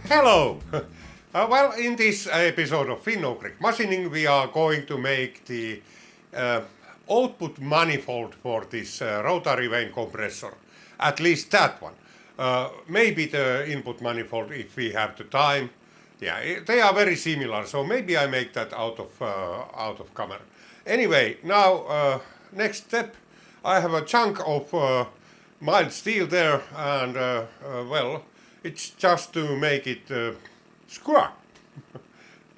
Hello! Well, in this episode of Finno-Greek Machining, we are going to make the output manifold for this rotary vane compressor. At least that one. Maybe the input manifold if we have the time. Yeah, they are very similar, so maybe I make that out of camera. Anyway, now next step. I have a chunk of mild steel there, and well, it's just to make it square.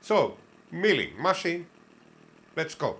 So, milling machine, let's go.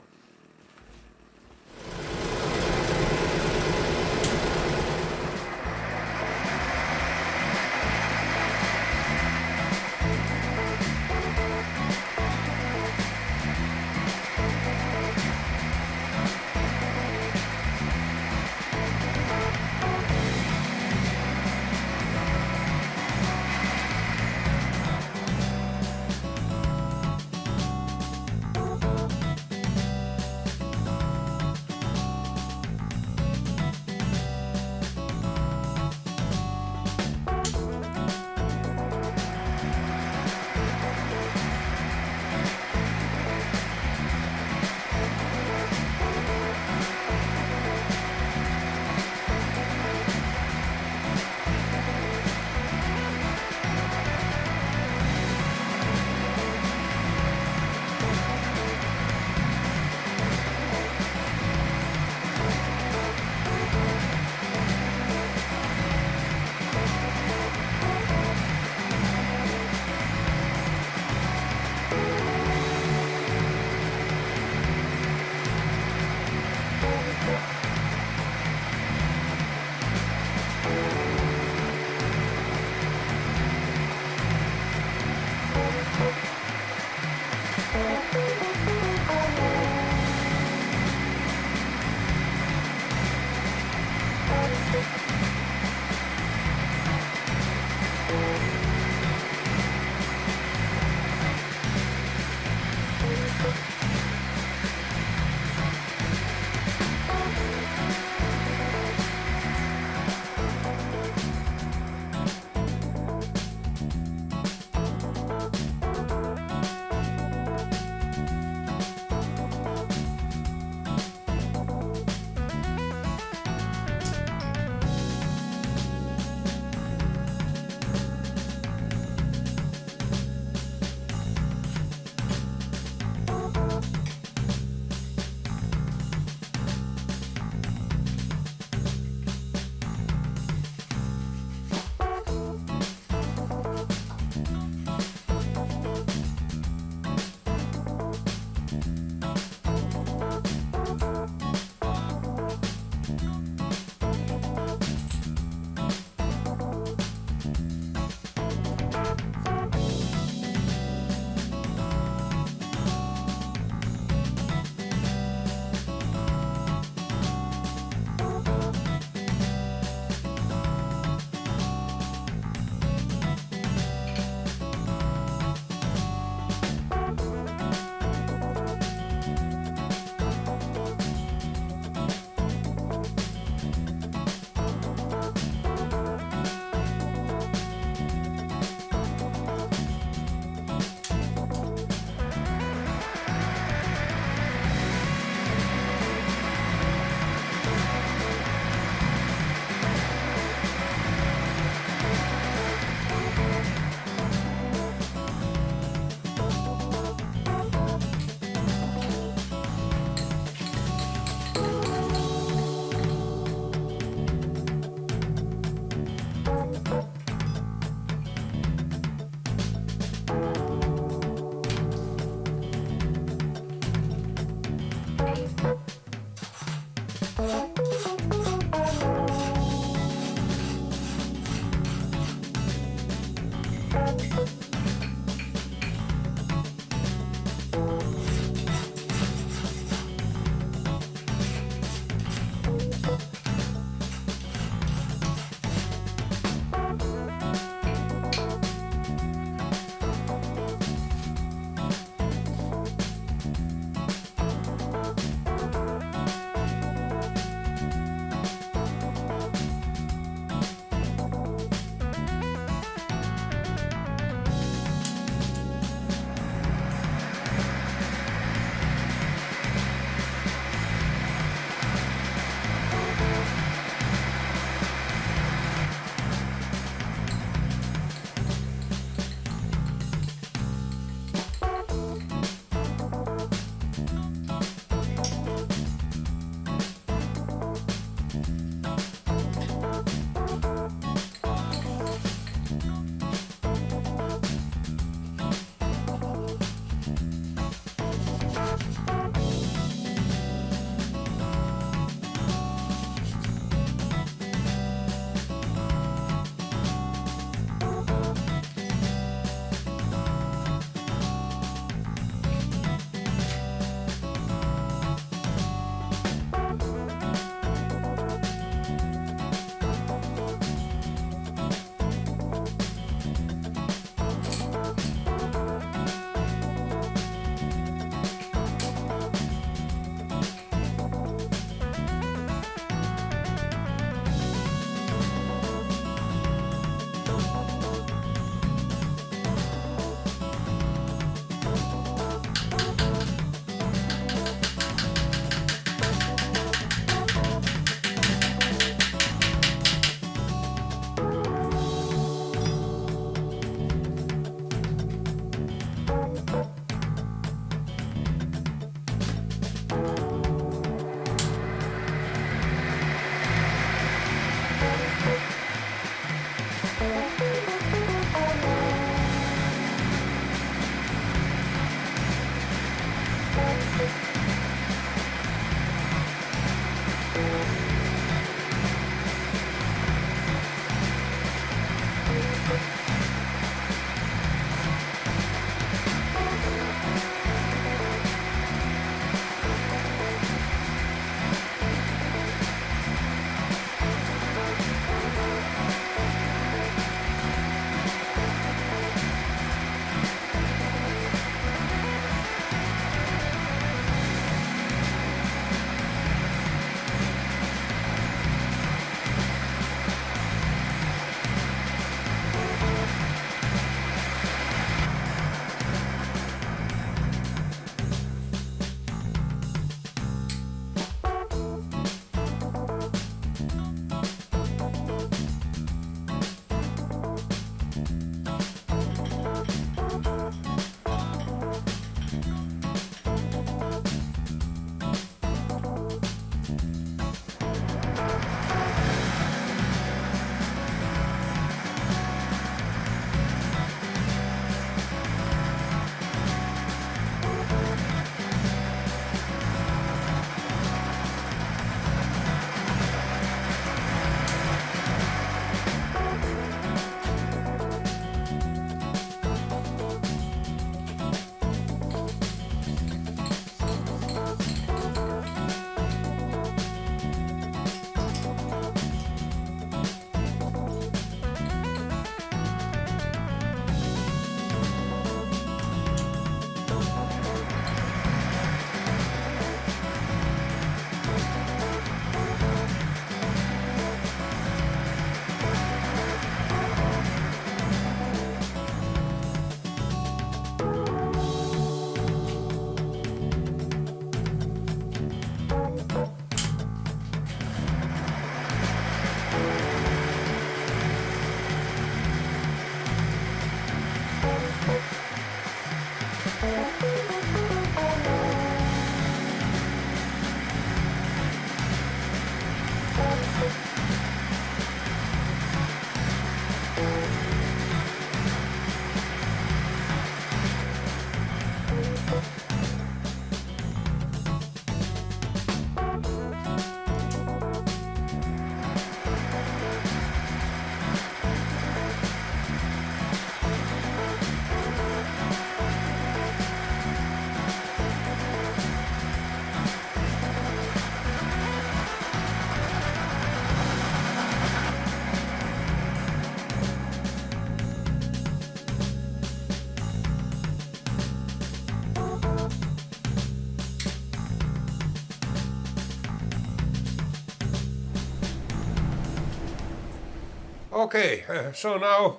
Okay, so now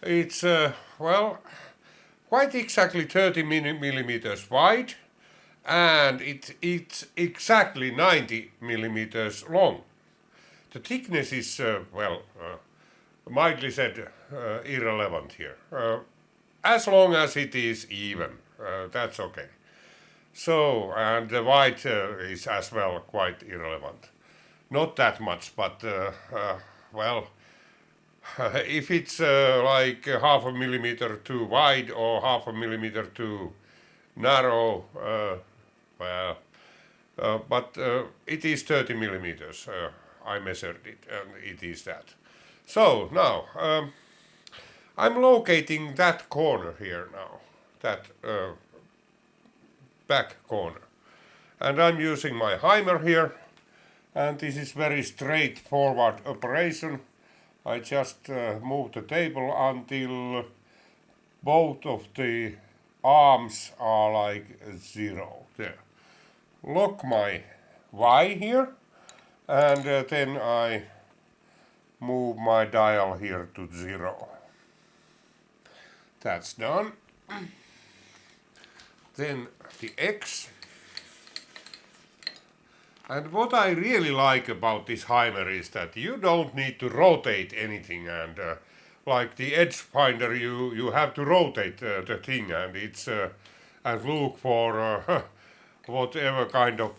it's, well, quite exactly 30 millimeters wide, and it's exactly 90 millimeters long. The thickness is, well, mildly said, irrelevant here. As long as it is even, that's okay. So, and the width is as well quite irrelevant. Not that much, but, well, if it's like half a millimeter too wide or half a millimeter too narrow, well, but it is 30 millimeters. I measured it, and it is that. So now I'm locating that corner here now, that back corner, and I'm using my Haimer here, and this is very straightforward operation. I just move the table until both of the arms are like 0. There. Lock my Y here, and then I move my dial here to 0. That's done. Then the X. And what I really like about this Haimer is that you don't need to rotate anything, and like the edge finder, you have to rotate the thing, and it's and look for whatever kind of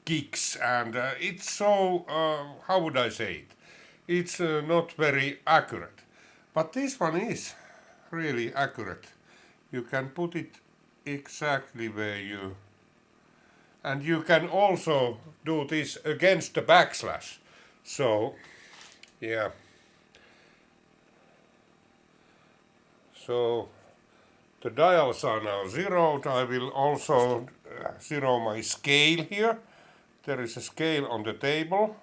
kicks, and it's so how would I say it? It's not very accurate, but this one is really accurate. You can put it exactly where you, and you can also do this against the backslash. So yeah, so the dials are now zeroed. I will also zero my scale here. There is a scale on the table,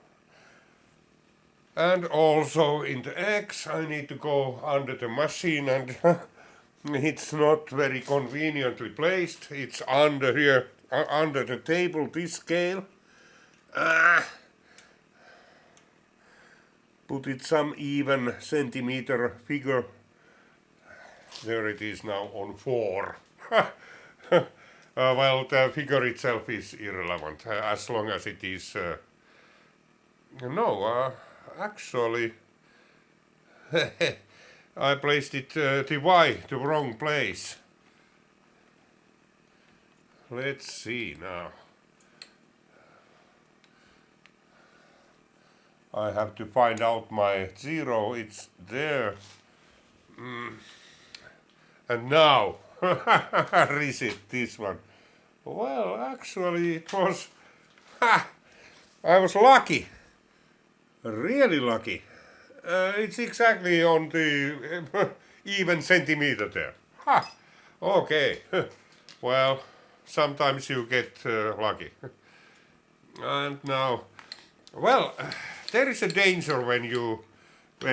and also in the X I need to go under the machine, and it's not very conveniently placed. It's under here, under the table, this scale. Put it some even centimeter figure. There it is now on 4. Well, the figure itself is irrelevant, as long as it is... actually... I placed it the Y, the wrong place. Let's see now. I have to find out my 0, it's there. And now, reset this one. Well, actually it was, I was lucky. Really lucky. It's exactly on the even centimeter there. Ha! Okay. Well, sometimes you get lucky. And now, well, there is a danger when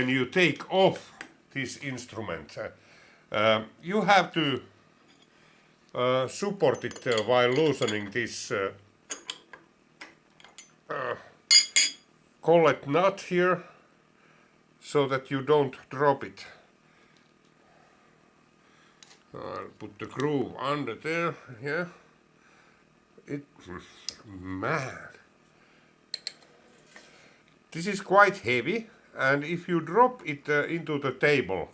you take off this instrument. You have to support it while loosening this collet nut here, so that you don't drop it. I'll put the groove under there, yeah. Man. This is quite heavy, and if you drop it into the table,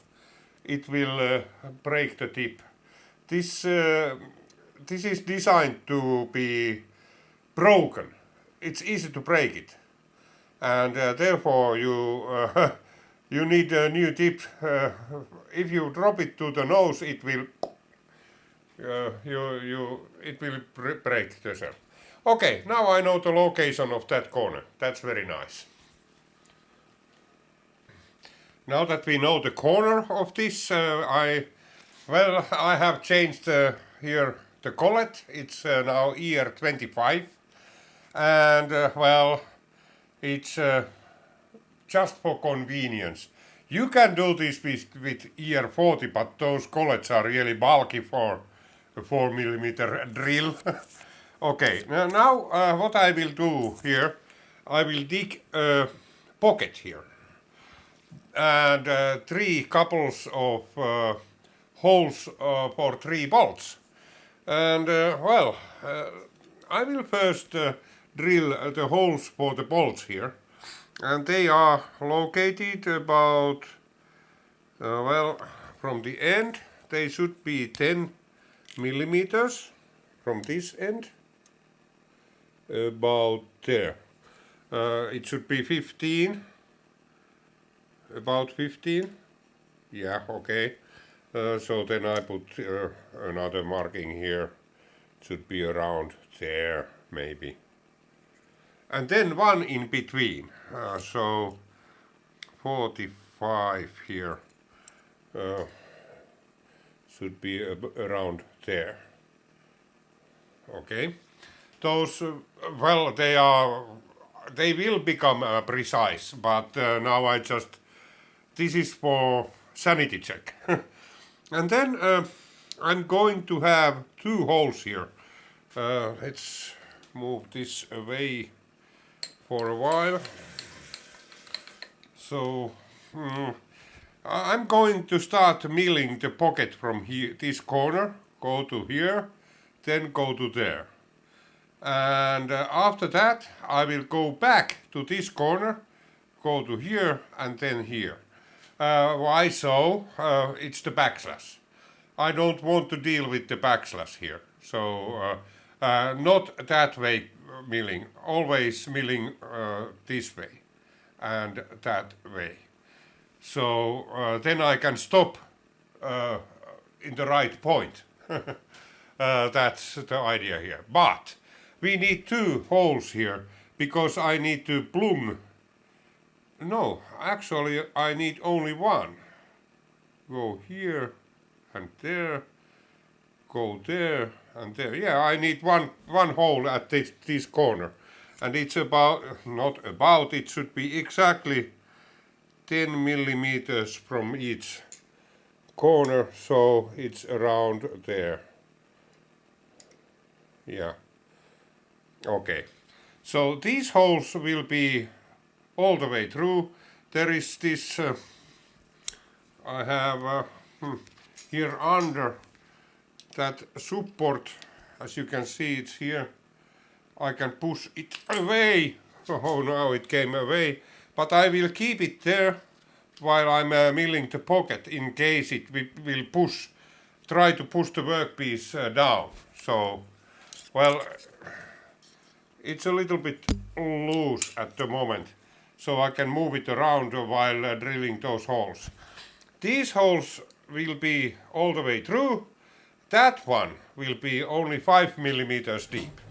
it will break the tip. This is designed to be broken. It's easy to break it, and therefore you need a new tip. If you drop it to the nose, it will it will break the cell. Okay, now I know the location of that corner. That's very nice. Now that we know the corner of this, I have changed here the collet. It's now ER25, and it's just for convenience. You can do this with ER40, but those collets are really bulky for a 4mm drill. Okay, now what I will do here, I will dig a pocket here and 3 couples of holes for 3 bolts. And I will first drill the holes for the bolts here, and they are located about from the end they should be 10 millimeters from this end, about there. It should be 15, about 15. Yeah, okay. So then I put another marking here. It should be around there, maybe. And then one in between. So 45 here should be around there. Okay. Those, they will become precise, but now this is for sanity check. And then I'm going to have 2 holes here. Let's move this away for a while. So I'm going to start milling the pocket from here, this corner, go to here, then go to there. And after that I will go back to this corner, go to here and then here. Why so? It's the backslash. I don't want to deal with the backslash here. So not that way milling, always milling this way and that way. So then I can stop in the right point. That's the idea here. But we need 2 holes here because I need to plumb. No, actually I need only 1. Go here and there, go there and there. Yeah, I need one hole at this corner. And it's it should be exactly 10 millimeters from each corner, so it's around there. Yeah. Okay. So these holes will be all the way through. There is this, I have here under that support, as you can see it's here. I can push it away. Oh, now it came away. But I will keep it there while I'm milling the pocket in case it will try to push the workpiece down. So, well, it's a little bit loose at the moment, so I can move it around while drilling those holes. These holes will be all the way through. That one will be only 5 millimeters deep.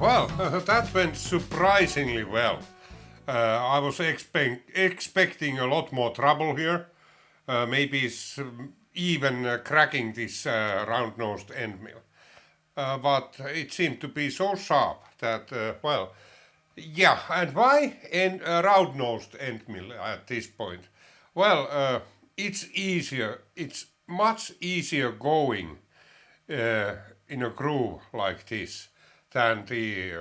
Well, that went surprisingly well. I was expecting a lot more trouble here. Maybe it's even cracking this round-nosed end mill. But it seemed to be so sharp that, well, yeah, and why round-nosed end mill at this point? Well, it's much easier going in a groove like this than the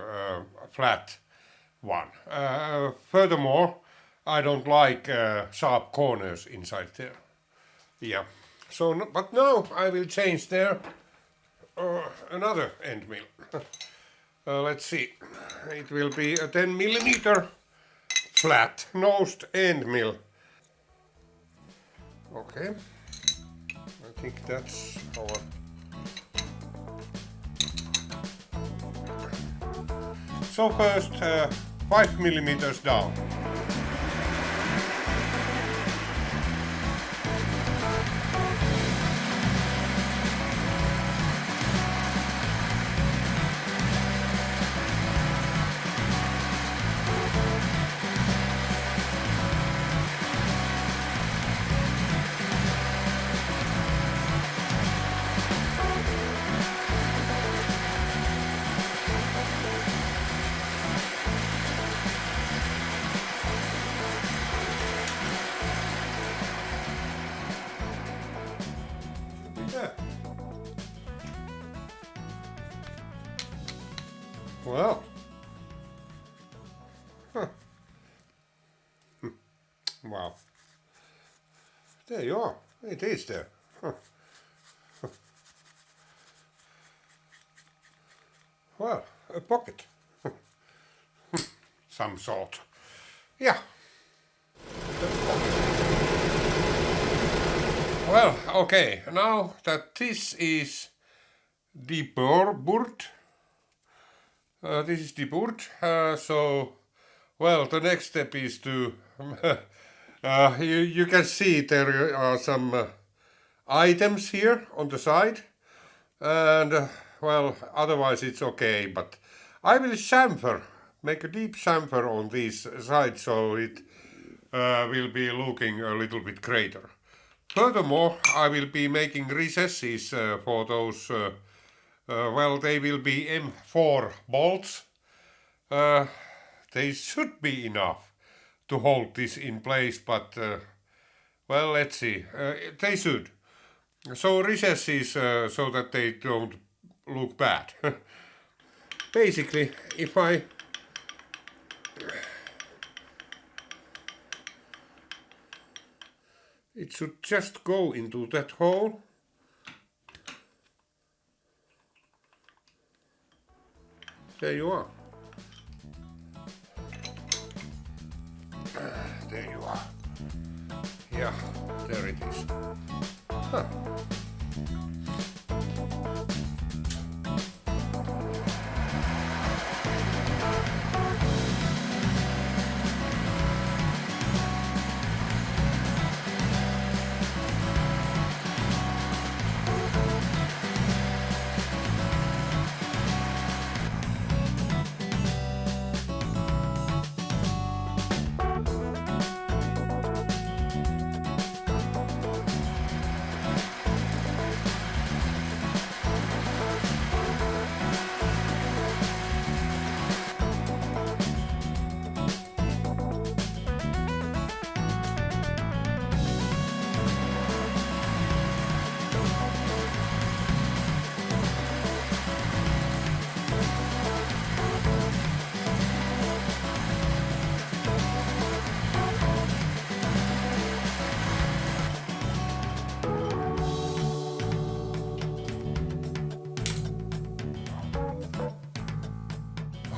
flat one. Furthermore, I don't like sharp corners inside there. Yeah, so, but now I will change there another end mill. Let's see, it will be a 10 millimeter flat nosed end mill. Okay, I think that's our. So first 5 millimeters down. Well, huh. Wow, there you are, it is there. Huh. Well, a pocket, some sort, yeah. Well, okay, now that this is deburred, so, well, the next step is to You can see there are some items here on the side, and well, otherwise it's okay, but I will chamfer, make a deep chamfer on this side so it will be looking a little bit greater. Furthermore, I will be making recesses for those, well, they will be M4 bolts. They should be enough to hold this in place, but well, let's see. They should. So recesses so that they don't look bad. Basically, if I it should just go into that hole. There you are. There you are. Yeah, there it is. Huh.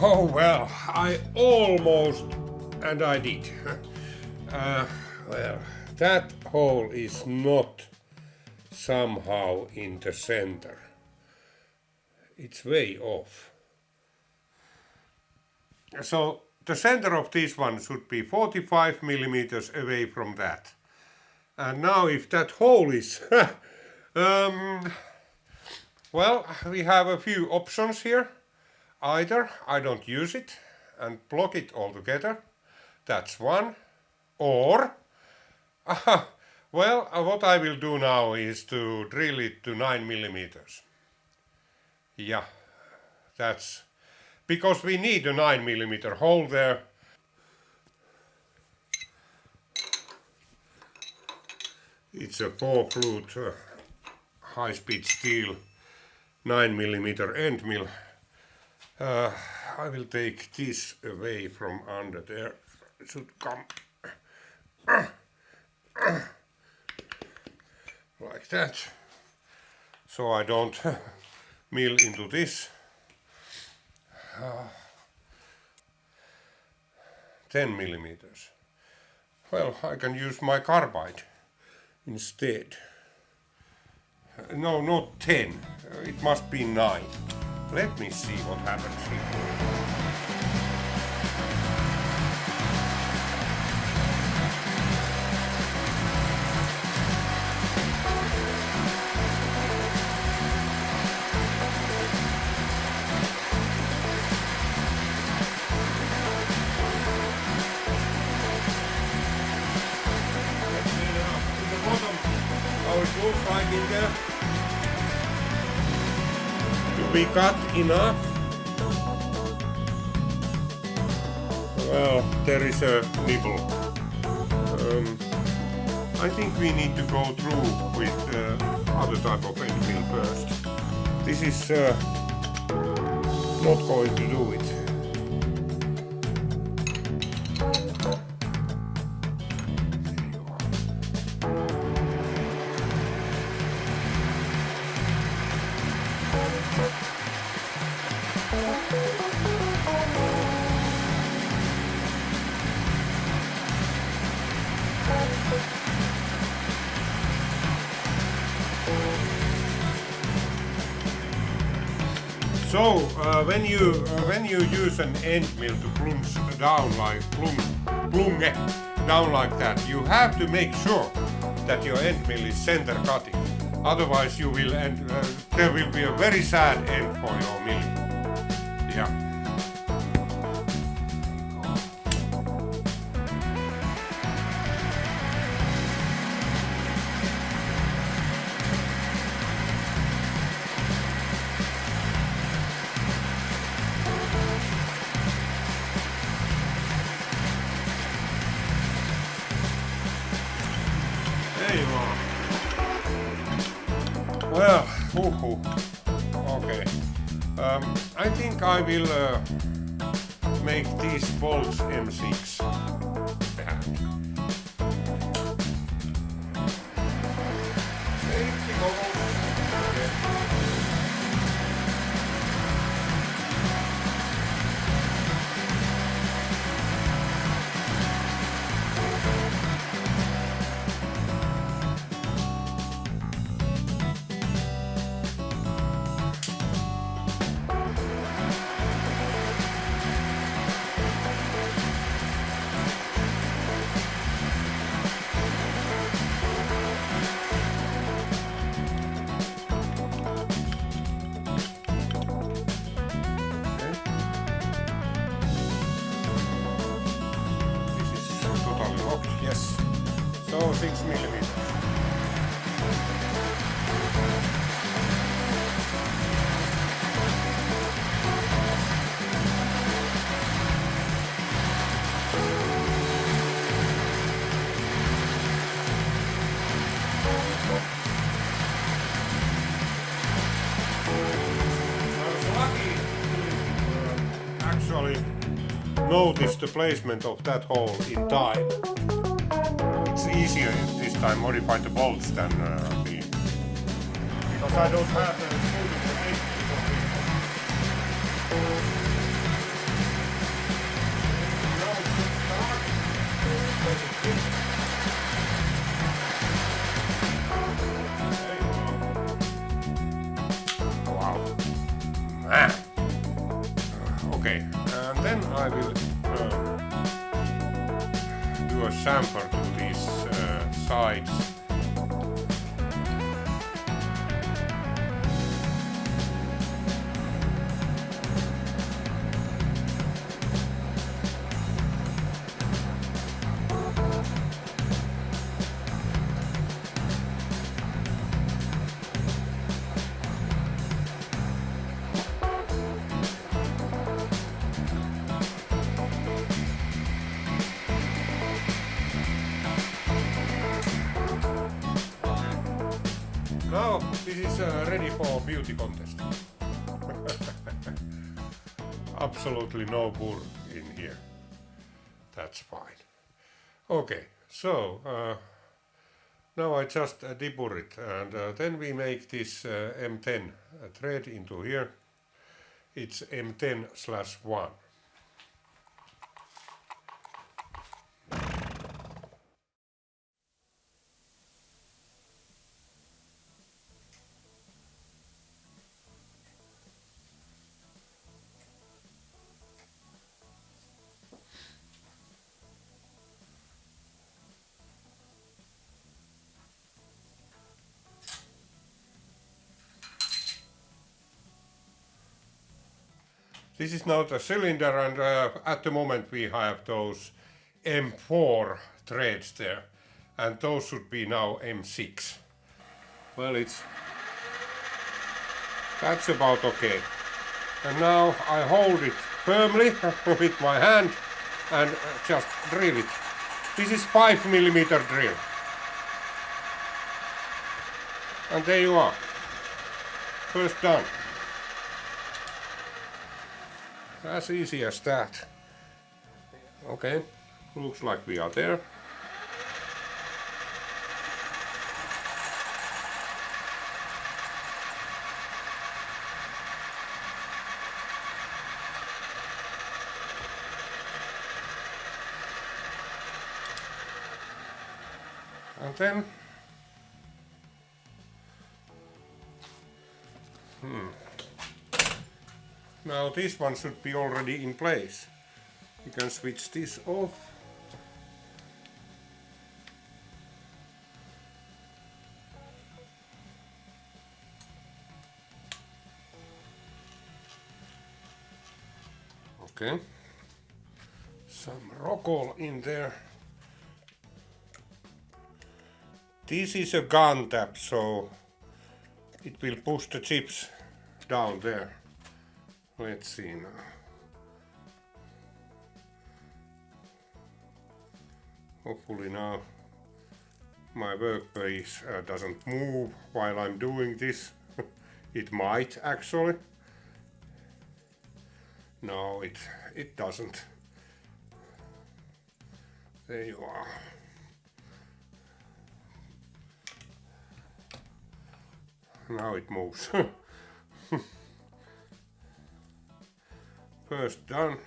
Oh well, I almost, and I did. Well, that hole is not somehow in the center. It's way off. So the center of this one should be 45 millimeters away from that. And now if that hole is... well, we have a few options here. Either I don't use it and block it altogether, that's one, or, well, what I will do now is to drill it to 9 millimeters. Yeah, that's, because we need a 9 millimeter hole there. It's a 4-flute high-speed steel 9 millimeter end mill. I will take this away from under there. It should come like that, so I don't mill into this. 10 millimeters. Well, I can use my carbide instead. No, not 10. It must be 9. Let me see what happens here. It looks like in there. Do we cut enough? Well, there is a nibble. I think we need to go through with other type of end mill first. This is not going to do it. So when you use an end mill to plunge down like plunge, down like that. You have to make sure that your end mill is center cutting. Otherwise you will there will be a very sad end for your mill. Yeah. Well, okay. I think I will make these bolts M6. Safety goggles. Yes, so 6 millimeters. I was lucky to actually notice the placement of that hole in time. It's easier this time modify the bolts than because I don't have the wow. Okay, and then I will do a chamfer to these sides. Now this is ready for beauty contest. Absolutely no burr in here. That's fine. Okay, so now I just deburr it, and then we make this M10 thread into here. It's M10/1. This is now the cylinder, and at the moment we have those M4 threads there, and those should be now M6. Well, that's about okay. And now I hold it firmly with my hand and just drill it. This is 5 millimeter drill. And there you are. First done. As easy as that. Okay, looks like we are there. And then now this one should be already in place. You can switch this off. Okay. Some rockall in there. This is a gun tap, so it will push the chips down there. Let's see now. Hopefully now my workpiece doesn't move while I'm doing this. It might actually. No, it doesn't. There you are. Now it moves. First done.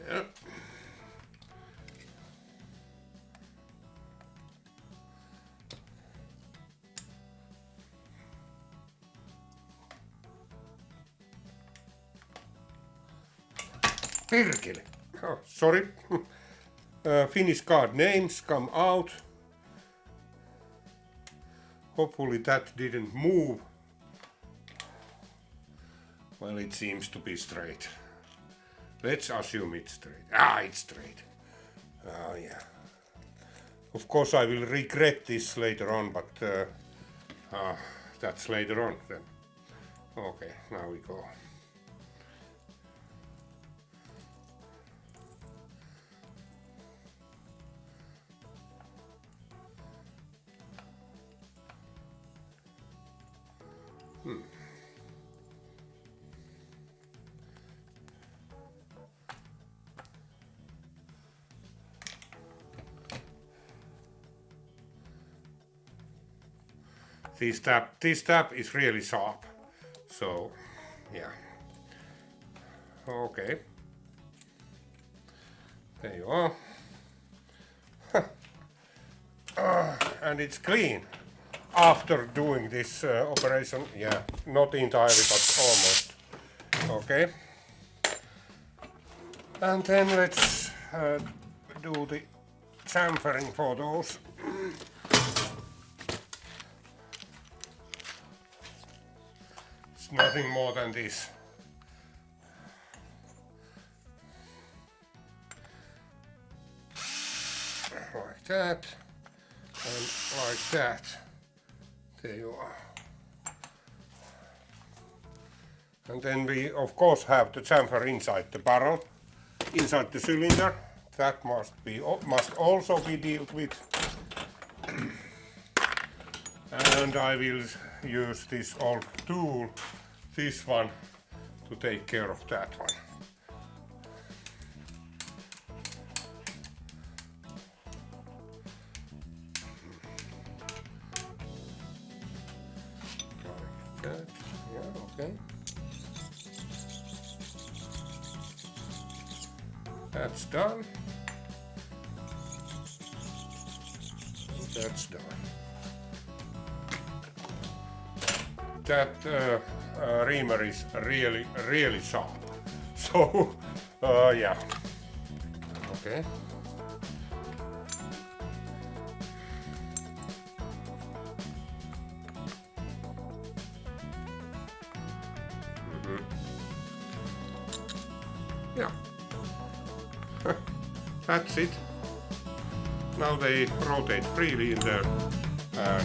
Yeah. Perkele. Oh, sorry. Finnish card names come out. Hopefully that didn't move. Well, it seems to be straight. Let's assume it's straight. Ah, it's straight. Oh, yeah. Of course I will regret this later on, but that's later on then. Okay, now we go. This tab is really sharp, so yeah. Okay, there you are. And it's clean after doing this operation. Yeah, not entirely, but almost. Okay, and then let's do the chamfering for those. It's nothing more than this. Like that, and like that. There you are. And then we of course have the chamfer inside the barrel, inside the cylinder. That must also be dealt with. And I will use this old tool, this one, to take care of that one. Like that, yeah, okay. That's done. That's done. That reamer is really sharp. So, yeah. Okay. Yeah. That's it. Now they rotate freely in there. Yeah.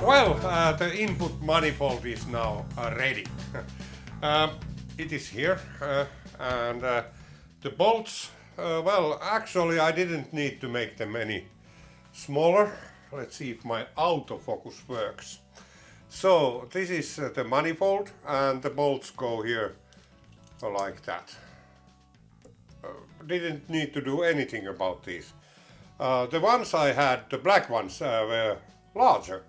Well, the input manifold is now ready. It is here, and the bolts, well, actually I didn't need to make them any smaller. Let's see if my autofocus works. So this is the manifold, and the bolts go here like that. Didn't need to do anything about these. The ones I had, the black ones, were larger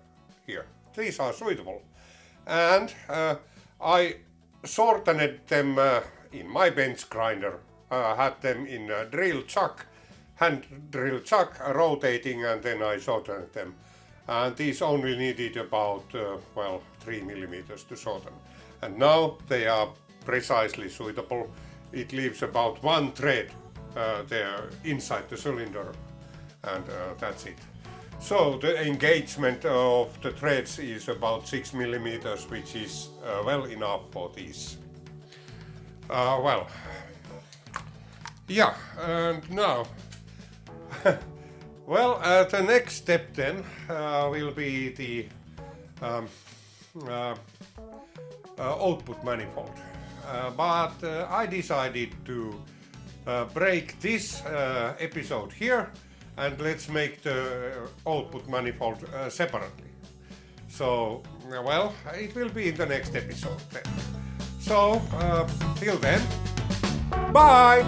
here. These are suitable. And I shortened them in my bench grinder. Had them in a drill chuck, hand drill chuck, rotating, and then I shortened them. And these only needed about, well, 3 millimeters to shorten. And now they are precisely suitable. It leaves about one thread there inside the cylinder, and that's it. So the engagement of the threads is about 6 millimeters, which is well enough for these. Well, yeah, and now, well, the next step then will be the output manifold. But I decided to break this episode here, and let's make the output manifold separately. So, well, it will be in the next episode then. So, till then, bye!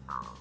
Oh.